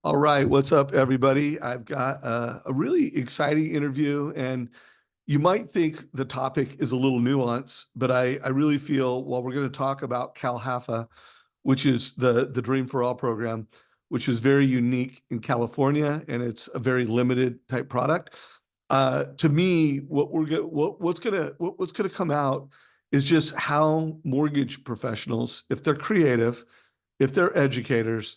All right, what's up, everybody? I've got a really exciting interview, and you might think the topic is a little nuanced, but I really feel, well, we're going to talk about Cal HFA, which is the Dream for All program, which is very unique in California, and it's a very limited type product. To me, what's gonna come out is just how mortgage professionals, if they're creative, if they're educators,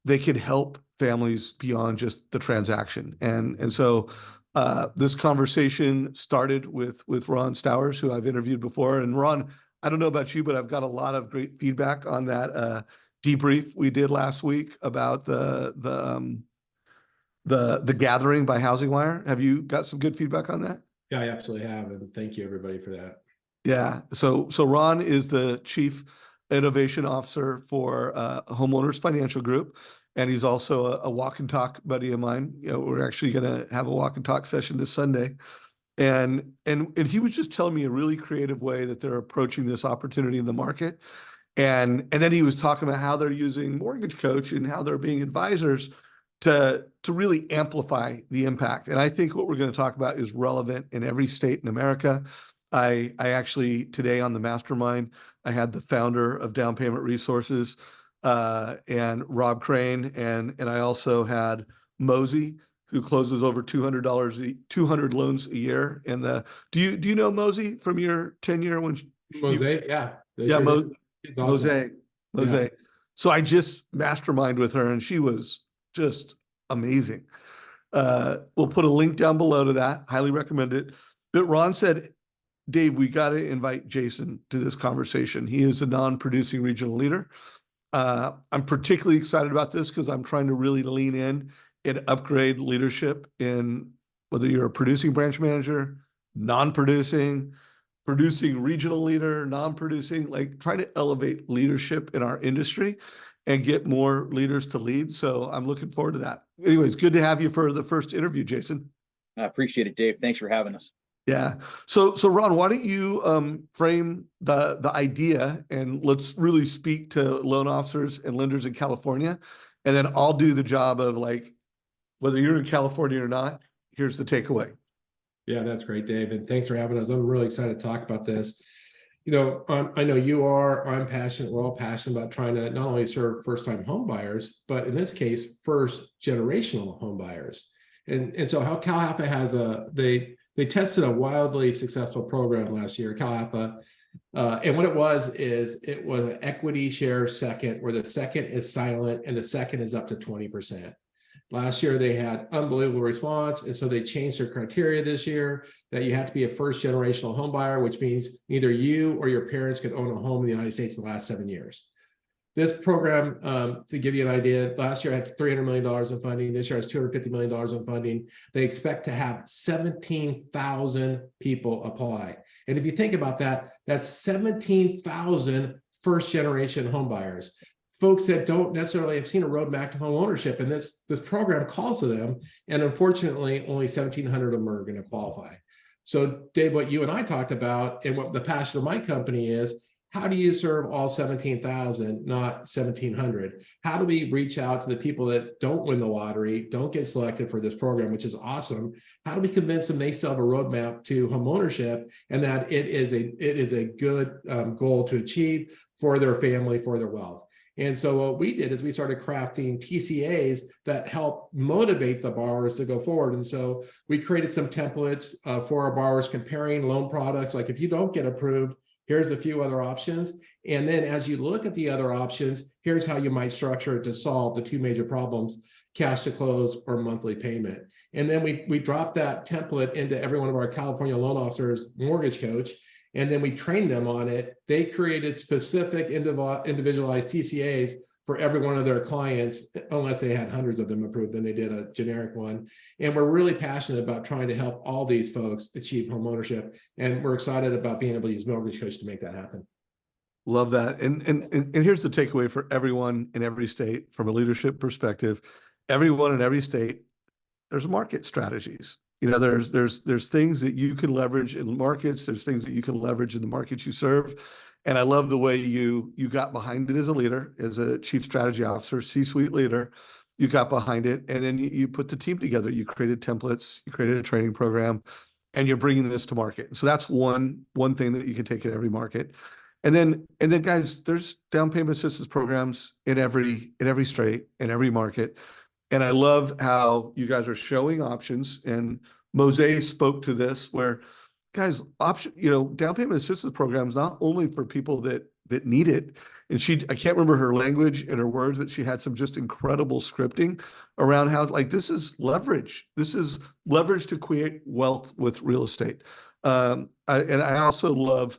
they can help families beyond just the transaction. And so this conversation started with Ron Stowers, who I've interviewed before. And Ron, I don't know about you, but I've got a lot of great feedback on that debrief we did last week about the gathering by Housing Wire. Have you got some good feedback on that? Yeah, I absolutely have, and thank you everybody for that. Yeah. So Ron is the Chief Innovation Officer for Homeowners Financial Group, and he's also a walk and talk buddy of mine. You know, we're actually going to have a walk and talk session this Sunday, and he was just telling me a really creative way that they're approaching this opportunity in the market, and then he was talking about how they're using MortgageCoach and how they're being advisors to really amplify the impact. And I think what we're going to talk about is relevant in every state in America. I actually today on the mastermind, I had the founder of Downpayment Resources and Rob Crane, and I also had Mosey, who closes over $200 200 loans a year. And do you know Mosey from your tenure when Mosaic, yeah. Yeah, It's awesome. Mosaic. Yeah. So I just mastermind with her, and she was just amazing. We'll put a link down below to that. Highly recommend it. But Ron said, Dave, we got to invite Jason to this conversation. He is a non-producing regional leader. I'm particularly excited about this because I'm trying to really lean in and upgrade leadership in whether you're a producing branch manager, non-producing, producing regional leader, non-producing, like trying to elevate leadership in our industry and get more leaders to lead. So I'm looking forward to that. Anyways, good to have you for the first interview, Jason. I appreciate it, Dave. Thanks for having us. Yeah. So Ron, why don't you frame the idea, and let's really speak to loan officers and lenders in California, and then I'll do the job of, like, whether you're in California or not, here's the takeaway. Yeah, that's great, Dave. And thanks for having us. I'm really excited to talk about this. You know, I know you are, I'm passionate, we're all passionate about trying to not only serve first-time home buyers, but in this case, first-generational home buyers. And so how Cal HFA has they tested a wildly successful program last year, Cal HFA. And what it was an equity share second, where the second is silent and the second is up to 20%. Last year, they had unbelievable response. And so they changed their criteria this year that you have to be a first generational home buyer, which means either you or your parents could own a home in the United States in the last 7 years. This program, to give you an idea, last year had $300 million in funding. This year has $250 million in funding. They expect to have 17,000 people apply. And if you think about that, that's 17,000 first generation home buyers. Folks that don't necessarily have seen a roadmap to home ownership, and this program calls to them, and unfortunately, only 1,700 of them are going to qualify. So, Dave, what you and I talked about, and what the passion of my company is, how do you serve all 17,000, not 1,700? How do we reach out to the people that don't win the lottery, don't get selected for this program, which is awesome? How do we convince them they still have a roadmap to home ownership, and that it is a good goal to achieve for their family, for their wealth? And so what we did is we started crafting TCAs that help motivate the borrowers to go forward. And so we created some templates for our borrowers comparing loan products. Like, if you don't get approved, here's a few other options. And then as you look at the other options, here's how you might structure it to solve the two major problems: cash to close or monthly payment. And then we dropped that template into every one of our California loan officers' MortgageCoach. And then we trained them on it. They created specific individualized TCAs for every one of their clients, unless they had hundreds of them approved, then they did a generic one. And we're really passionate about trying to help all these folks achieve home ownership. And we're excited about being able to use MortgageCoach to make that happen. Love that. And here's the takeaway for everyone in every state from a leadership perspective. Everyone in every state, there's market strategies. You know, there's things that you can leverage in markets. There's things that you can leverage in the markets you serve. And I love the way you got behind it as a leader, as a chief strategy officer, C-suite leader, you got behind it, and then you put the team together. You created templates, you created a training program, and you're bringing this to market. So that's one thing that you can take in every market. And then guys, there's down payment assistance programs in every state, in every market. And I love how you guys are showing options, and Mosaic spoke to this where guys, down payment assistance programs, not only for people that need it. And I can't remember her language and her words, but she had some just incredible scripting around how, like, this is leverage. This is leverage to create wealth with real estate. I also love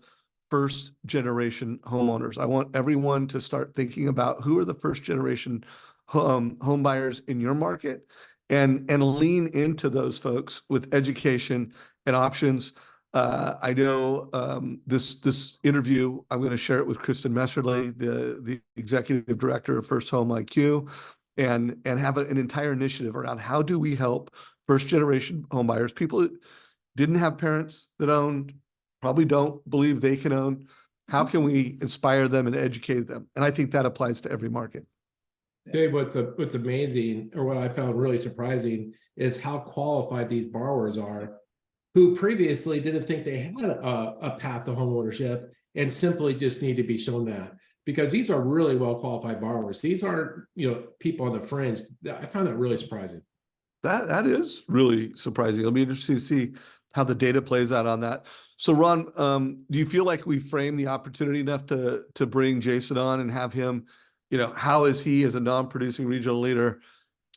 first generation homeowners. I want everyone to start thinking about who are the first generation home buyers in your market, and lean into those folks with education and options. I know this interview, I'm going to share it with Kristen Messerly, the executive director of First Home IQ, and have an entire initiative around how do we help first generation home buyers, people that didn't have parents that owned, probably don't believe they can own. How can we inspire them and educate them? And I think that applies to every market. Dave, what's amazing, or what I found really surprising, is how qualified these borrowers are, who previously didn't think they had a path to homeownership and simply just need to be shown that, because these are really well qualified borrowers. These aren't, people on the fringe. I found that really surprising. That is really surprising. It'll be interesting to see how the data plays out on that. So Ron, do you feel like we framed the opportunity enough to bring Jason on and have him, how is he as a non-producing regional leader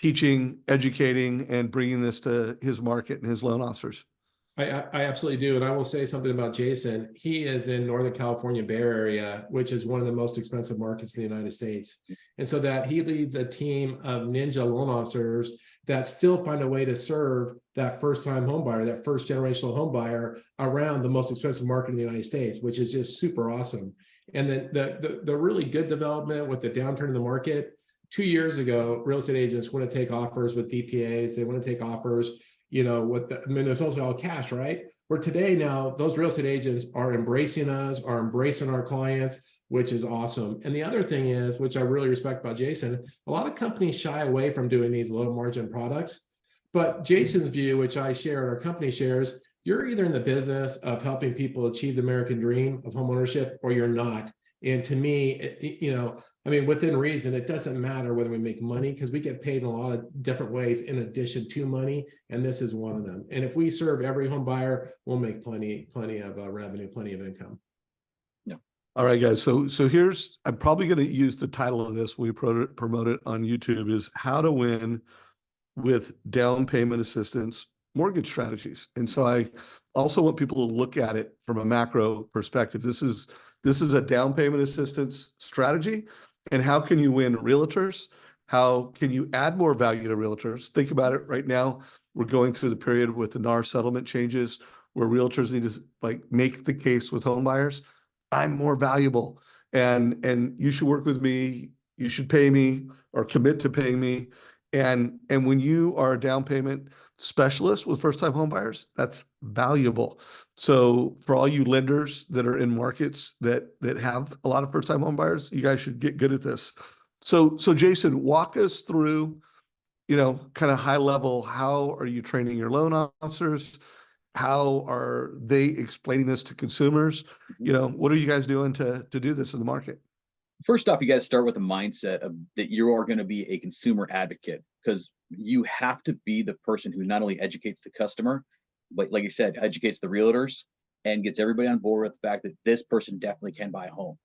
teaching, educating, and bringing this to his market and his loan officers? I absolutely do. And I will say something about Jason. He is in Northern California Bay Area, which is one of the most expensive markets in the United States. And so that he leads a team of ninja loan officers that still find a way to serve that first-time home buyer, that first generational home buyer around the most expensive market in the United States, which is just super awesome. And then the really good development with the downturn in the market, 2 years ago, real estate agents want to take offers with DPAs. They want to take offers, there's mostly all cash, right? Where today now, those real estate agents are embracing us, are embracing our clients, which is awesome. And the other thing is, which I really respect about Jason, a lot of companies shy away from doing these low margin products. But Jason's view, which I share and our company shares, you're either in the business of helping people achieve the American dream of homeownership, or you're not. And to me, within reason, it doesn't matter whether we make money, because we get paid in a lot of different ways in addition to money, and this is one of them. And if we serve every home buyer, we'll make plenty of revenue, plenty of income. Yeah. All right, guys. So I'm probably going to use the title of this. We promote it on YouTube, is How to Win with Down Payment Assistance Mortgage Strategies. And so I also want people to look at it from a macro perspective. This is a down payment assistance strategy. And how can you win realtors? How can you add more value to realtors? Think about it right now. We're going through the period with the NAR settlement changes where realtors need to make the case with home buyers. I'm more valuable, and you should work with me. You should pay me or commit to paying me. And when you are a down payment specialist with first-time home buyers, that's valuable. So for all you lenders that are in markets that have a lot of first-time home buyers, you guys should get good at this. So Jason, walk us through, kind of high level, how are you training your loan officers? How are they explaining this to consumers? What are you guys doing to do this in the market? First off, you got to start with a mindset of that you are going to be a consumer advocate, because you have to be the person who not only educates the customer, but like you said, educates the realtors and gets everybody on board with the fact that this person definitely can buy a home.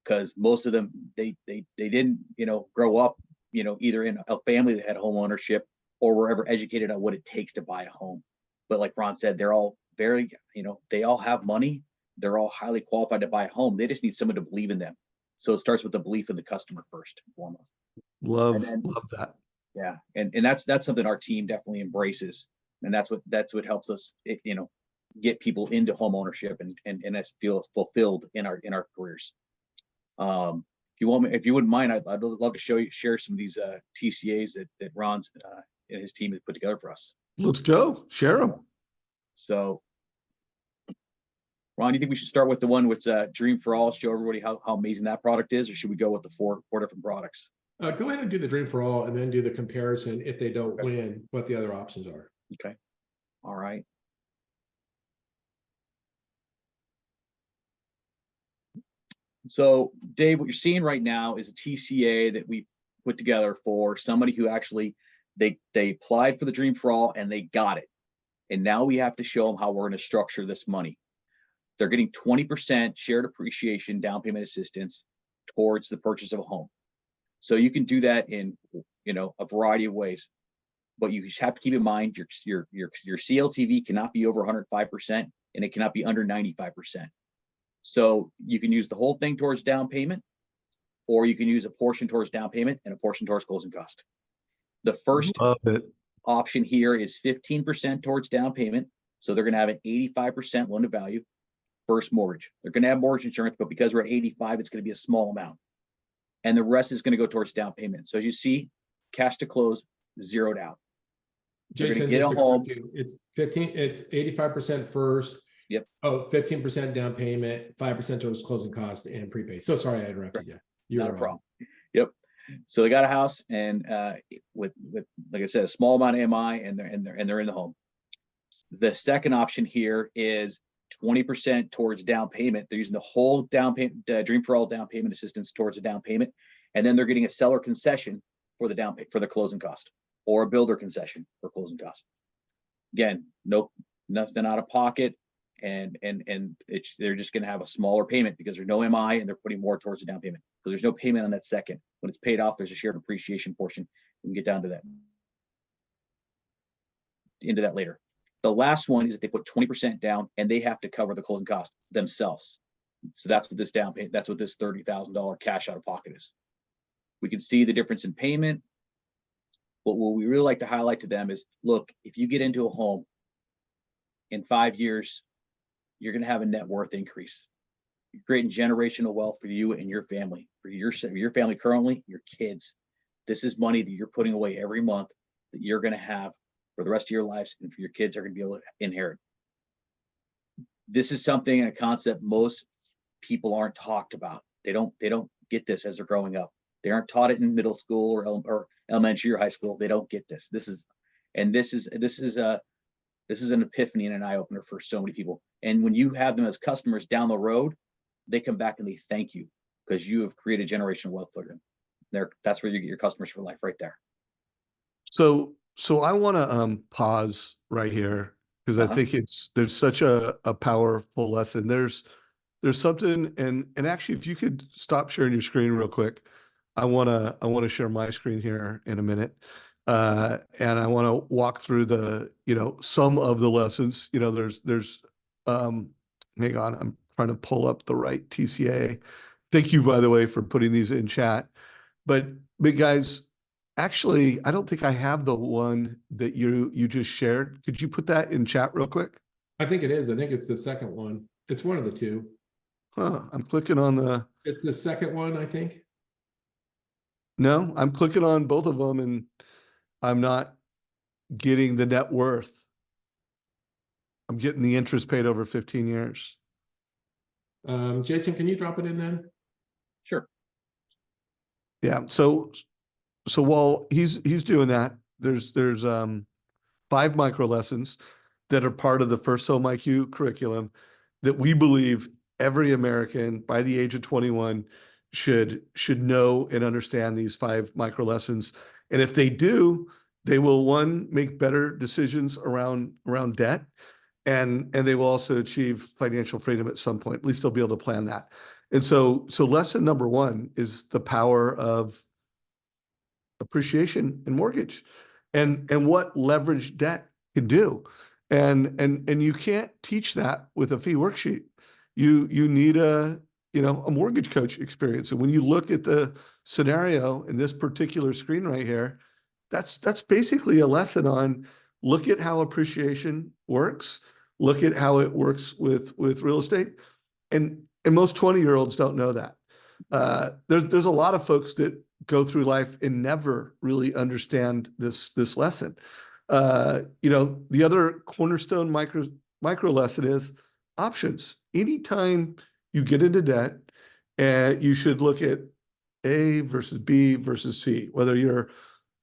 Because most of them, they didn't, grow up, either in a family that had home ownership or were ever educated on what it takes to buy a home. But like Ron said, they're all very, they all have money. They're all highly qualified to buy a home. They just need someone to believe in them. So it starts with the belief in the customer first and foremost. Love that. Yeah. And that's something our team definitely embraces. And that's what helps us, get people into home ownership and us feel fulfilled in our careers. If you wouldn't mind, I'd love to share some of these TCAs that Ron's and his team has put together for us. Let's go. Share them. So Ron, do you think we should start with the one with Dream for All, show everybody how amazing that product is, or should we go with the four different products? Go ahead and do the dream for all and then do the comparison if they don't win, what the other options are. Okay. All right. So Dave, what you're seeing right now is a TCA that we put together for somebody who actually, they applied for the Dream for All and they got it. And now we have to show them how we're going to structure this money. They're getting 20% shared appreciation down payment assistance towards the purchase of a home. So you can do that in, a variety of ways, but you just have to keep in mind your CLTV cannot be over 105% and it cannot be under 95%. So you can use the whole thing towards down payment, or you can use a portion towards down payment and a portion towards closing cost. The first option here is 15% towards down payment. So they're going to have an 85% loan to value first mortgage. They're going to have mortgage insurance, but because we're at 85, it's going to be a small amount. And the rest is going to go towards down payment. So as you see, cash to close, zeroed out. Jason, get a home. It's 85% first. Yep. Oh, 15% down payment, 5% towards closing costs and prepaid. So sorry I interrupted you. Not a problem. Yep. So they got a house and with like I said, a small amount of MI and they're in the home. The second option here is 20% towards down payment. They're using the whole down payment, Dream for All down payment assistance towards a down payment, and then they're getting a seller concession for the down payment for the closing cost, or a builder concession for closing cost. Again, nope, nothing out of pocket, and they're just going to have a smaller payment because there's no MI and they're putting more towards the down payment. So there's no payment on that second. When it's paid off, there's a shared appreciation portion. We can get down to that into that later. The last one is that they put 20% down and they have to cover the closing cost themselves. So that's what this down payment, that's what this $30,000 cash out of pocket is. We can see the difference in payment. But what we really like to highlight to them is, look, if you get into a home in 5 years, you're going to have a net worth increase. You're creating generational wealth for you and your family, for your family currently, your kids. This is money that you're putting away every month that you're going to have for the rest of your lives, and for your kids are going to be able to inherit. This is something and a concept most people aren't talked about. They don't get this as they're growing up. They aren't taught it in middle school or elementary or high school. They don't get this. This is an epiphany and an eye opener for so many people. And when you have them as customers down the road, they come back and they thank you because you have created generational wealth for them. That's where you get your customers for life, right there. So I want to pause right here because I think there's such a powerful lesson. There's something, and actually, if you could stop sharing your screen real quick, I want to share my screen here in a minute, and I want to walk through the some of the lessons. There's hang on, I'm trying to pull up the right TCA. Thank you, by the way, for putting these in chat. But guys, actually, I don't think I have the one that you just shared. Could you put that in chat real quick? I think it is. I think it's the second one. It's one of the two. I'm clicking on the... It's the second one, I think. No, I'm clicking on both of them and I'm not getting the net worth. I'm getting the interest paid over 15 years. Jason, can you drop it in then? Sure. Yeah. So while he's doing that, there's 5 micro lessons that are part of the First Home IQ curriculum that we believe every American by the age of 21 should know and understand these 5 micro lessons. And if they do, they will, one, make better decisions around debt, and they will also achieve financial freedom at some point. At least they'll be able to plan that. And so lesson number 1 is the power of appreciation in mortgage and what leveraged debt can do. And you can't teach that with a fee worksheet. You need a mortgage coach experience. And when you look at the scenario in this particular screen right here, that's basically a lesson on look at how appreciation works, look at how it works with real estate. And most 20-year-olds don't know that. There's a lot of folks that go through life and never really understand this lesson. The other cornerstone micro lesson is options. Anytime you get into debt, you should look at A versus B versus C, whether you're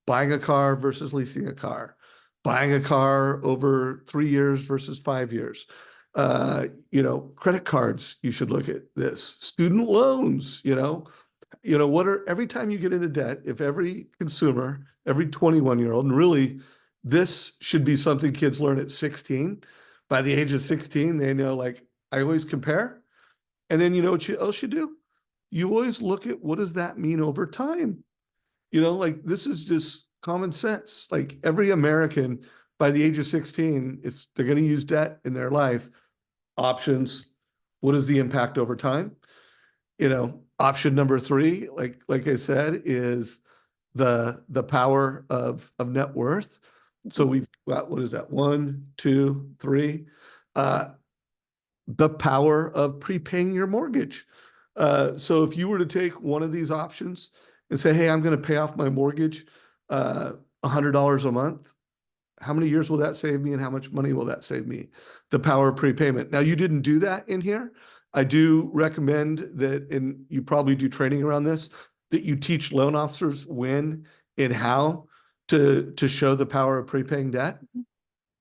buying a car versus leasing a car, buying a car over 3 years versus 5 years. Credit cards, you should look at this. Student loans, every time you get into debt, if every consumer, every 21-year-old, and really this should be something kids learn at 16. By the age of 16, they know, like, I always compare. And then you know what else you do? You always look at what does that mean over time? Like this is just common sense. Like every American by the age of 16, if they're going to use debt in their life, options, what is the impact over time? Option number 3, like I said, is the power of net worth. So we've got, what is that? 1, 2, 3. The power of prepaying your mortgage. So if you were to take one of these options and say, hey, I'm going to pay off my mortgage $100 a month, how many years will that save me and how much money will that save me? The power of prepayment. Now, you didn't do that in here. I do recommend that, and you probably do training around this, that you teach loan officers when and how to show the power of prepaying debt.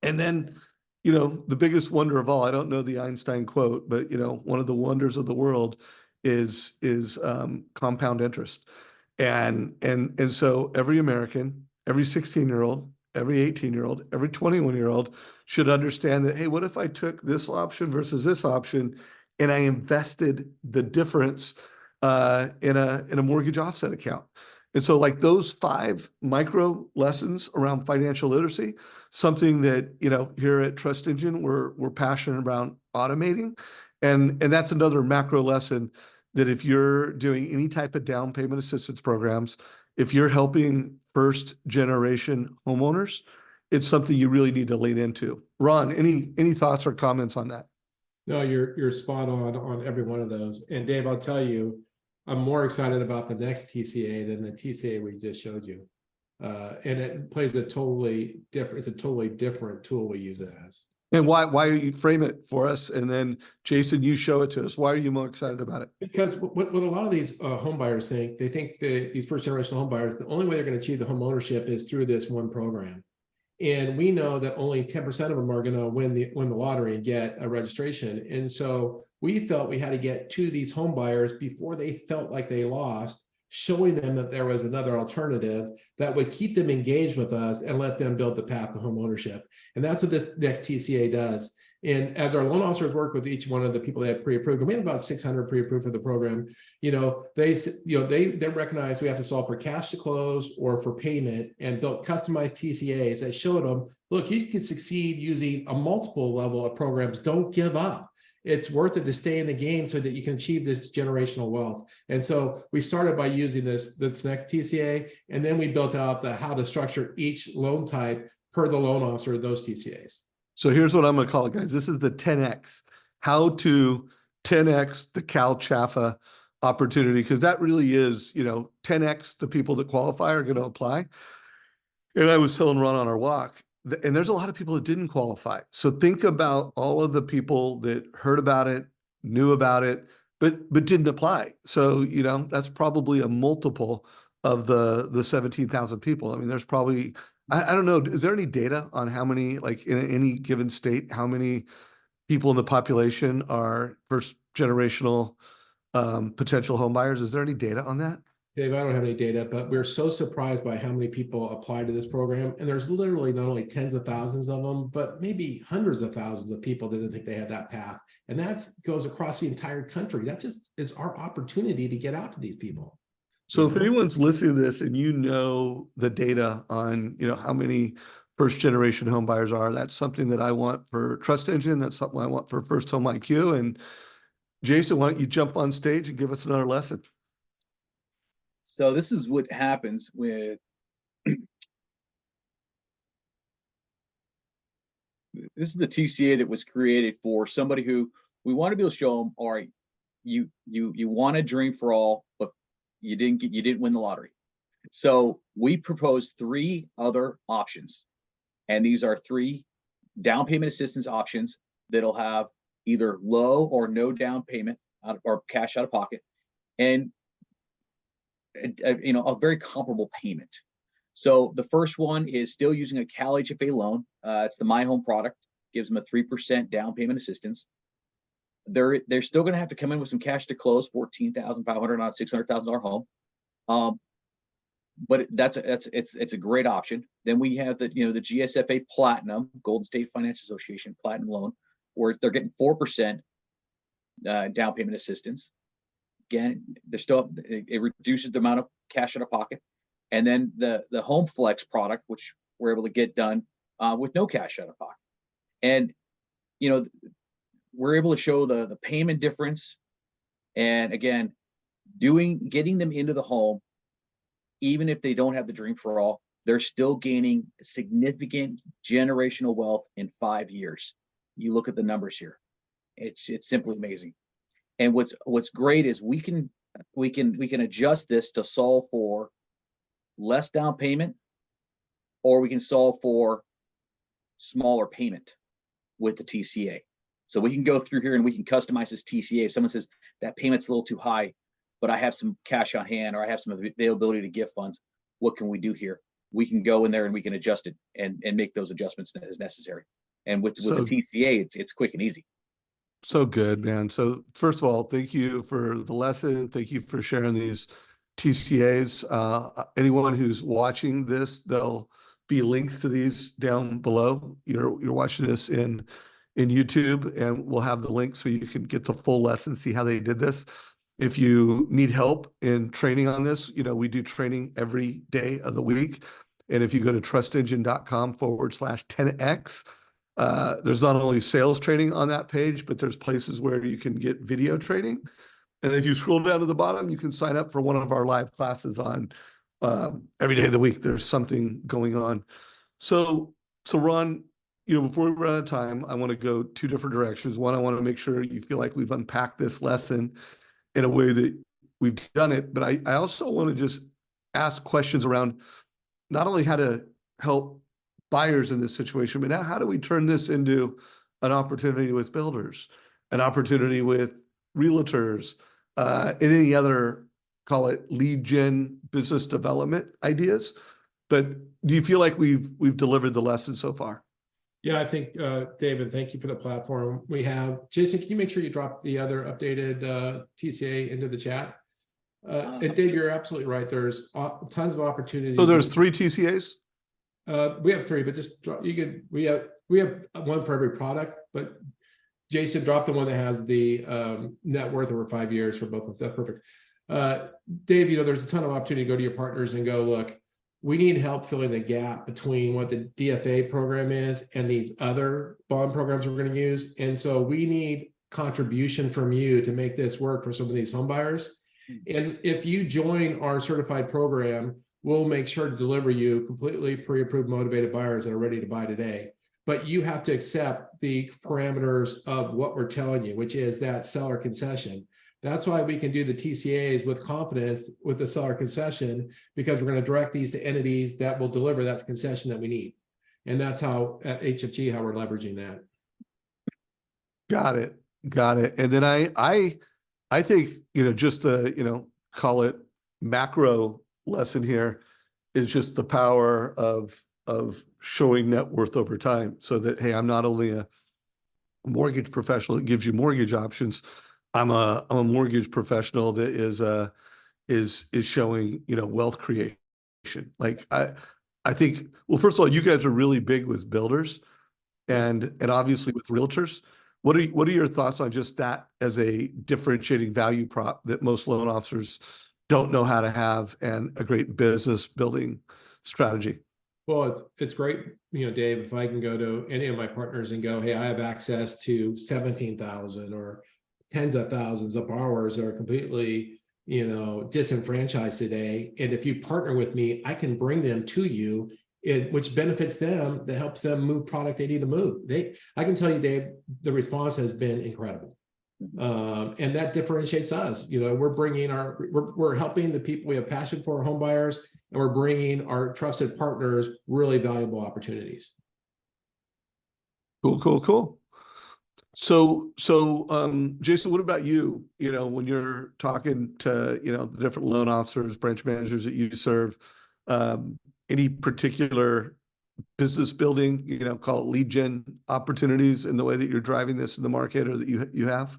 And then, the biggest wonder of all, I don't know the Einstein quote, but, one of the wonders of the world is compound interest. And so every American, every 16-year-old, every 18-year-old, every 21-year-old should understand that, hey, what if I took this option versus this option and I invested the difference in a mortgage offset account? And so like those 5 micro lessons around financial literacy, something that, here at Trust Engine, we're passionate about automating. And that's another macro lesson that if you're doing any type of down payment assistance programs, if you're helping first generation homeowners, it's something you really need to lean into. Ron, any thoughts or comments on that? No, you're spot on every one of those. And Dave, I'll tell you, I'm more excited about the next TCA than the TCA we just showed you. And it plays it's a totally different tool we use it as. And why you frame it for us, and then Jason, you show it to us. Why are you more excited about it? Because what a lot of these home buyers think, they think that these first generation home buyers, the only way they're going to achieve the home ownership is through this one program. And we know that only 10% of them are going to win the lottery and get a registration. And so we felt we had to get to these home buyers before they felt like they lost, showing them that there was another alternative that would keep them engaged with us and let them build the path to home ownership. And that's what this next TCA does. And as our loan officers work with each one of the people that have pre-approved, and we have about 600 pre-approved for the program, they recognize we have to solve for cash to close or for payment, and built customized TCAs that showed them, look, you can succeed using a multiple level of programs. Don't give up. It's worth it to stay in the game so that you can achieve this generational wealth. And so we started by using this next TCA, and then we built out how to structure each loan type per the loan officer of those TCAs. So here's what I'm going to call it, guys. This is the 10X, how to 10X the Cal HFA opportunity, because that really is, 10X the people that qualify are going to apply. And I was telling Ron on our walk, and there's a lot of people that didn't qualify. So think about all of the people that heard about it, knew about it, but didn't apply. So, that's probably a multiple of the 17,000 people. I mean, there's probably, I don't know, is there any data on how many, like in any given state, how many people in the population are first generational potential home buyers? Is there any data on that? Dave, I don't have any data, but we're so surprised by how many people apply to this program. And there's literally not only tens of thousands of them, but maybe hundreds of thousands of people that didn't think they had that path. And that goes across the entire country. That just is our opportunity to get out to these people. So if anyone's listening to this and the data on, how many first generation home buyers are, that's something that I want for Trust Engine. That's something I want for First Home IQ. And Jason, why don't you jump on stage and give us another lesson? So this is what happens with this is the TCA that was created for somebody who we want to be able to show them, all right, you want a dream for all, but you didn't win the lottery. So we proposed 3 other options, and these are 3 down payment assistance options that'll have either low or no down payment or cash out of pocket. And a very comparable payment. So the first one is still using a Cal HFA loan. It's the My Home product, gives them a 3% down payment assistance. They're still going to have to come in with some cash to close, $14,500 on a $600,000 home. But it's a great option. Then we have the GSFA Platinum, Golden State Financial Association Platinum loan, where they're getting 4% down payment assistance. Again, it reduces the amount of cash out of pocket. And then the Home Flex product, which we're able to get done with no cash out of pocket. And we're able to show the payment difference. And again, getting them into the home, even if they don't have the dream for all, they're still gaining significant generational wealth in 5 years. You look at the numbers here. It's simply amazing. And what's great is we can adjust this to solve for less down payment, or we can solve for smaller payment with the TCA. So we can go through here and we can customize this TCA. If someone says that payment's a little too high, but I have some cash on hand, or I have some availability to gift funds, what can we do here? We can go in there and we can adjust it and make those adjustments as necessary. And with the TCA, it's quick and easy. So good, man. So first of all, thank you for the lesson. Thank you for sharing these TCAs. Anyone who's watching this, there'll be links to these down below. You're watching this in YouTube, and we'll have the link so you can get the full lesson, see how they did this. If you need help in training on this, we do training every day of the week. And if you go to trustengine.com/10x, there's not only sales training on that page, but there's places where you can get video training. And if you scroll down to the bottom, you can sign up for one of our live classes on every day of the week. There's something going on. So Ron, before we run out of time, I want to go two different directions. One, I want to make sure you feel like we've unpacked this lesson in a way that we've done it. But I also want to just ask questions around not only how to help buyers in this situation, but now how do we turn this into an opportunity with builders, an opportunity with realtors, and any other, call it lead gen business development ideas. But do you feel like we've delivered the lesson so far? Yeah, I think, David, thank you for the platform. We have, Jason, can you make sure you drop the other updated TCA into the chat? And Dave, you're absolutely right. There's tons of opportunities. So there's 3 TCAs? We have 3, but just we have one for every product, but Jason, drop the one that has the net worth over 5 years for both of them. That's perfect. Dave, there's a ton of opportunity to go to your partners and go, look, we need help filling the gap between what the DFA program is and these other bond programs we're going to use. And so we need contribution from you to make this work for some of these home buyers. And if you join our certified program, we'll make sure to deliver you completely pre-approved motivated buyers that are ready to buy today. But you have to accept the parameters of what we're telling you, which is that seller concession. That's why we can do the TCAs with confidence with the seller concession, because we're going to direct these to entities that will deliver that concession that we need. And that's how at HFG, how we're leveraging that. Got it. And then I think, just the, call it macro lesson here is just the power of showing net worth over time, so that, hey, I'm not only a mortgage professional that gives you mortgage options, I'm a mortgage professional that is showing, wealth creation. Like I think, well, first of all, you guys are really big with builders and obviously with realtors. What are your thoughts on just that as a differentiating value prop that most loan officers don't know how to have, and a great business building strategy? Well, it's great, Dave, if I can go to any of my partners and go, hey, I have access to 17,000 or tens of thousands of borrowers that are completely, disenfranchised today. And if you partner with me, I can bring them to you, which benefits them, that helps them move product they need to move. I can tell you, Dave, the response has been incredible. And that differentiates us. We're helping the people we have passion for, our home buyers, and we're bringing our trusted partners really valuable opportunities. Cool. Jason, what about you? You know, when you're talking to, you know, the different loan officers, branch managers that you serve, any particular business building, you know, call it lead gen opportunities in the way that you're driving this in the market or that you have?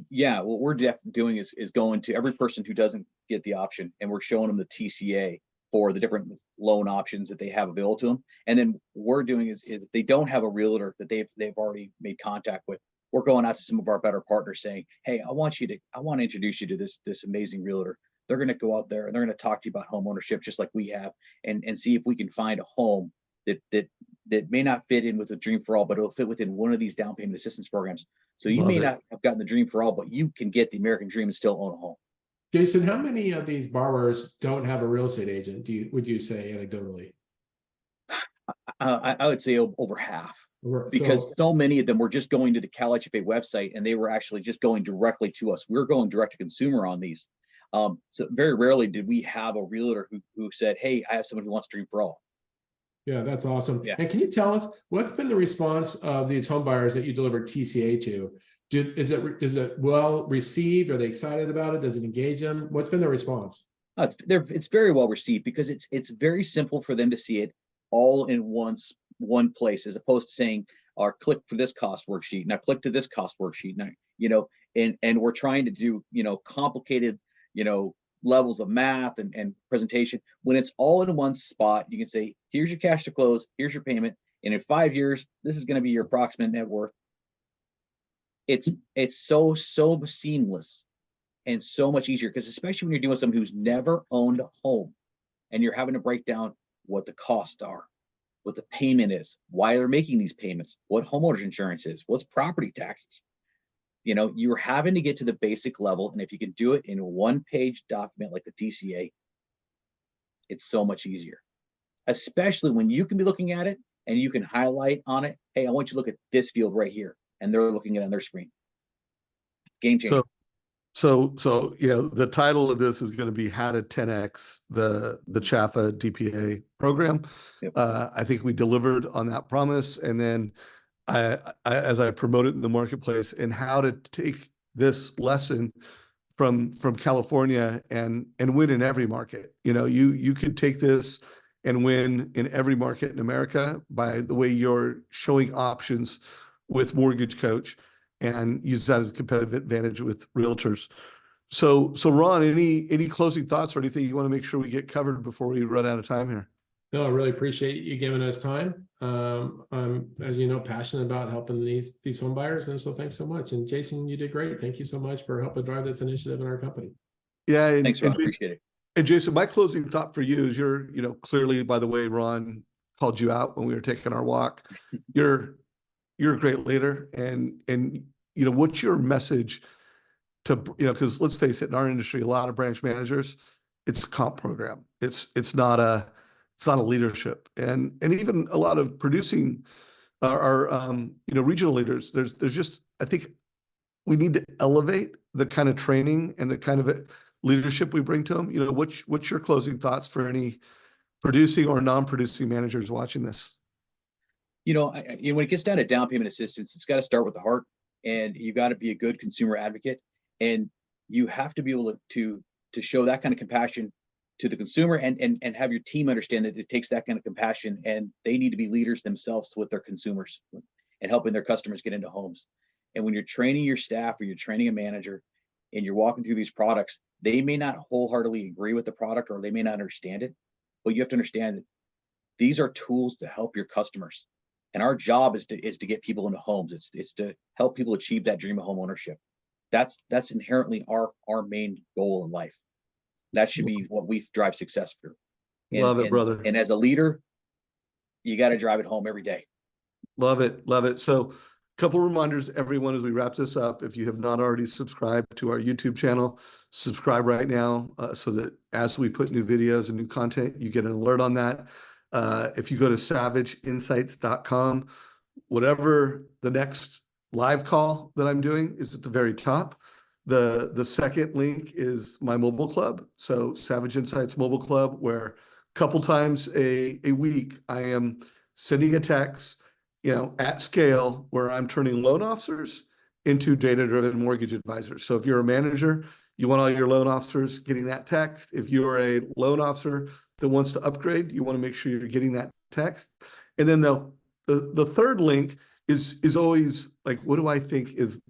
Yeah, what we're doing is going to every person who doesn't get the option, and we're showing them the TCA for the different loan options that they have available to them. And then we're doing is if they don't have a realtor that they've already made contact with, we're going out to some of our better partners saying, hey, I want to introduce you to this amazing realtor. They're going to go out there and they're going to talk to you about home ownership just like we have, and see if we can find a home that may not fit in with the Dream for All, but it'll fit within one of these down payment assistance programs. So you Love may it. not have gotten the Dream for All, but you can get the American Dream and still own a home. Jason, how many of these borrowers don't have a real estate agent? Would you say anecdotally? I would say over half, So- because so many of them were just going to the Cal HFA website and they were actually just going directly to us. We're going direct to consumer on these. So very rarely did we have a realtor who said, hey, I have someone who wants Dream for All. Yeah, that's awesome. Yeah. And can you tell us what's been the response of these home buyers that you delivered TCA to? Is it well received? Are they excited about it? Does it engage them? What's been the response? It's very well received because it's very simple for them to see it all in one place, as opposed to saying, or click for this cost worksheet, now click to this cost worksheet. Now, you know, and we're trying to do, you know, complicated, you know, levels of math and presentation. When it's all in one spot, you can say, here's your cash to close, here's your payment, and in 5 years, this is going to be your approximate net worth. It's so seamless and so much easier, because especially when you're dealing with someone who's never owned a home and you're having to break down what the costs are, what the payment is, why they're making these payments, what homeowners insurance is, what's property taxes. You know, you're having to get to the basic level. And if you can do it in a one-page document like the TCA, it's so much easier, especially when you can be looking at it and you can highlight on it, hey, I want you to look at this field right here. And they're looking at it on their screen. Game changer. So, you know, the title of this is going to be how to 10X the CHFA DPA program. Yep. I think we delivered on that promise. And then as I promote it in the marketplace, and how to take this lesson from California and win in every market. You know, you could take this and win in every market in America by the way you're showing options with MortgageCoach, and use that as a competitive advantage with realtors. So Ron, any closing thoughts or anything you want to make sure we get covered before we run out of time here? No, I really appreciate you giving us time. I'm, as you know, passionate about helping these home buyers, and so thanks so much. And Jason, you did great. Thank you so much for helping drive this initiative in our company. Yeah, Thanks, Ron. Appreciate it. And Jason, my closing thought for you is you know, clearly, by the way, Ron called you out when we were taking our walk. You're a great leader, and you know, what's your message to, you know, because let's face it, in our industry, a lot of branch managers, it's a comp program. It's not a leadership, and even a lot of producing our you know, regional leaders. There's just, I think we need to elevate the kind of training and the kind of leadership we bring to them. You know, what's your closing thoughts for any producing or non-producing managers watching this? You know, when it gets down to down payment assistance, it's got to start with the heart, and you got to be a good consumer advocate, and you have to be able to show that kind of compassion to the consumer, and have your team understand that it takes that kind of compassion, and they need to be leaders themselves with their consumers and helping their customers get into homes. And when you're training your staff or you're training a manager and you're walking through these products, they may not wholeheartedly agree with the product, or they may not understand it, but you have to understand that these are tools to help your customers. And our job is to get people into homes. It's to help people achieve that dream of home ownership. That's inherently our main goal in life. That should be what we drive success through. Love it, brother. And as a leader, you got to drive it home every day. Love it. Love it. So, couple reminders, everyone, as we wrap this up. If you have not already subscribed to our YouTube channel, subscribe right now, so that as we put new videos and new content, you get an alert on that. If you go to savageinsights.com, whatever the next live call that I'm doing is at the very top. The second link is my mobile club. So Savage Insights Mobile Club, where a couple times a week I am sending a text at scale, where I'm turning loan officers into data-driven mortgage advisors. So if you're a manager, you want all your loan officers getting that text. If you're a loan officer that wants to upgrade, you want to make sure you're getting that text. And then the third link is always like, what do I think is,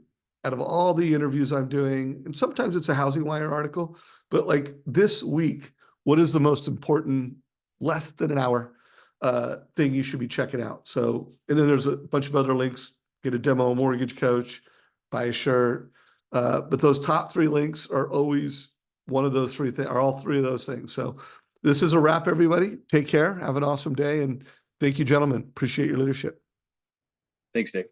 out of all the interviews I'm doing, and sometimes it's a Housing Wire article, but like this week, what is the most important, less than an hour thing you should be checking out? So, and then there's a bunch of other links, get a demo, Mortgage Coach, buy a shirt. But those top 3 links are always one of those 3 things, are all 3 of those things. So this is a wrap, everybody. Take care. Have an awesome day. And thank you, gentlemen. Appreciate your leadership. Thanks, Dave.